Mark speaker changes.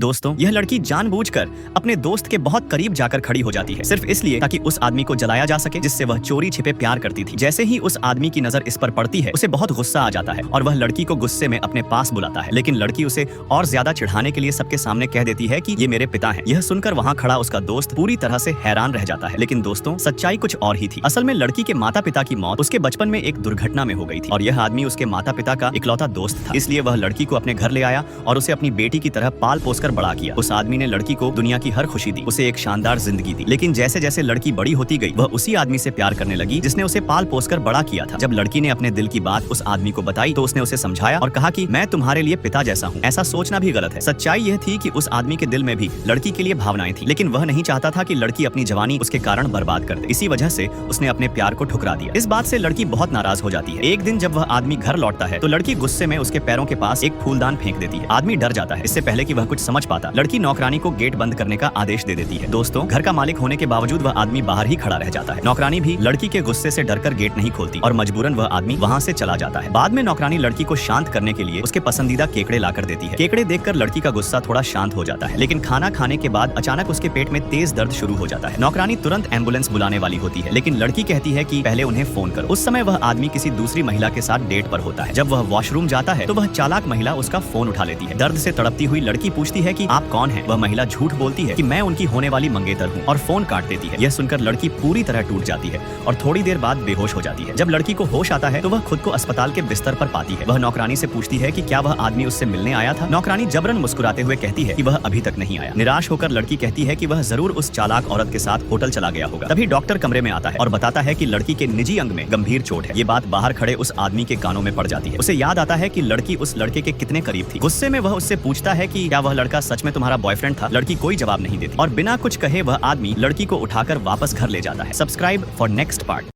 Speaker 1: दोस्तों, यह लड़की जानबूझकर अपने दोस्त के बहुत करीब जाकर खड़ी हो जाती है, सिर्फ इसलिए ताकि उस आदमी को जलाया जा सके जिससे वह चोरी छिपे प्यार करती थी। जैसे ही उस आदमी की नजर इस पर पड़ती है, उसे बहुत गुस्सा आ जाता है और वह लड़की को गुस्से में अपने पास बुलाता है, लेकिन लड़की उसे और ज्यादा चिढ़ाने के लिए सबके सामने कह देती है कि ये मेरे पिता हैं। यह सुनकर वहाँ खड़ा उसका दोस्त पूरी तरह से हैरान रह जाता है। लेकिन दोस्तों, सच्चाई कुछ और ही थी। असल में लड़की के माता पिता की मौत उसके बचपन में एक दुर्घटना में हो गई थी और यह आदमी उसके माता पिता का इकलौता दोस्त था। इसलिए वह लड़की को अपने घर ले आया और उसे अपनी बेटी की तरह पाल पोस कर बड़ा किया। उस आदमी ने लड़की को दुनिया की हर खुशी दी, उसे एक शानदार जिंदगी दी। लेकिन जैसे जैसे लड़की बड़ी होती गई, वह उसी आदमी से प्यार करने लगी जिसने उसे पाल पोस कर बड़ा किया था। जब लड़की ने अपने दिल की बात उस आदमी को बताई तो उसने उसे समझाया और कहा कि मैं तुम्हारे लिए पिता जैसा हूँ। ऐसा सोचना भी गलत है। सच्चाई यह थी कि उस आदमी के दिल में भी लड़की के लिए भावनाएं थी, लेकिन वह नहीं चाहता था कि लड़की अपनी जवानी उसके कारण बर्बाद कर दे। इसी वजह से उसने अपने प्यार को ठुकरा दिया। इस बात से लड़की बहुत नाराज हो जाती है। एक दिन जब वह आदमी घर लौटता है तो लड़की गुस्से में उसके पैरों के पास एक फूलदान फेंक देती है। आदमी डर जाता है। इससे पहले कि वह कुछ समझ पाता, लड़की नौकरानी को गेट बंद करने का आदेश दे देती है। दोस्तों, घर का मालिक होने के बावजूद वह आदमी बाहर ही खड़ा रह जाता है। नौकरानी भी लड़की के गुस्से से डरकर गेट नहीं खोलती और मजबूरन वह आदमी वहाँ से चला जाता है। बाद में नौकरानी लड़की को शांत करने के लिए उसके पसंदीदा केकड़े लाकर देती है। केकड़े देखकर लड़की का गुस्सा थोड़ा शांत हो जाता है, लेकिन खाना खाने के बाद अचानक उसके पेट में तेज दर्द शुरू हो जाता है। नौकरानी तुरंत एम्बुलेंस बुलाने वाली होती है, लेकिन लड़की कहती है कि पहले उन्हें फोन करो। उस समय वह आदमी किसी दूसरी महिला के साथ डेट पर होता है। जब वह वॉशरूम जाता है तो वह चालाक महिला उसका फोन उठा लेती है। दर्द से तड़पती हुई लड़की पूछती है कि आप कौन हैं? वह महिला झूठ बोलती है कि मैं उनकी होने वाली मंगेतर हूँ और फोन काट देती है। यह सुनकर लड़की पूरी तरह टूट जाती है और थोड़ी देर बाद बेहोश हो जाती है। जब लड़की को होश आता है तो वह खुद को अस्पताल के बिस्तर पर पाती है। वह नौकरानी से पूछती है कि क्या वह आदमी उससे मिलने आया था। नौकरानी जबरन मुस्कुराते हुए कहती है कि वह अभी तक नहीं आया। निराश होकर लड़की कहती है कि वह जरूर उस चालाक औरत के साथ होटल चला गया होगा। तभी डॉक्टर कमरे में आता है और बताता है कि लड़की के निजी अंग में गंभीर चोट है। ये बात बाहर खड़े उस आदमी के कानों में पड़ जाती है। उसे याद आता है कि लड़की उस लड़के के कितने करीब थी। गुस्से में वह उससे पूछता है कि क्या वह लड़का सच में तुम्हारा बॉयफ्रेंड था। लड़की कोई जवाब नहीं देती और बिना कुछ कहे वह आदमी लड़की को उठाकर वापस घर ले जाता है। Subscribe for next part.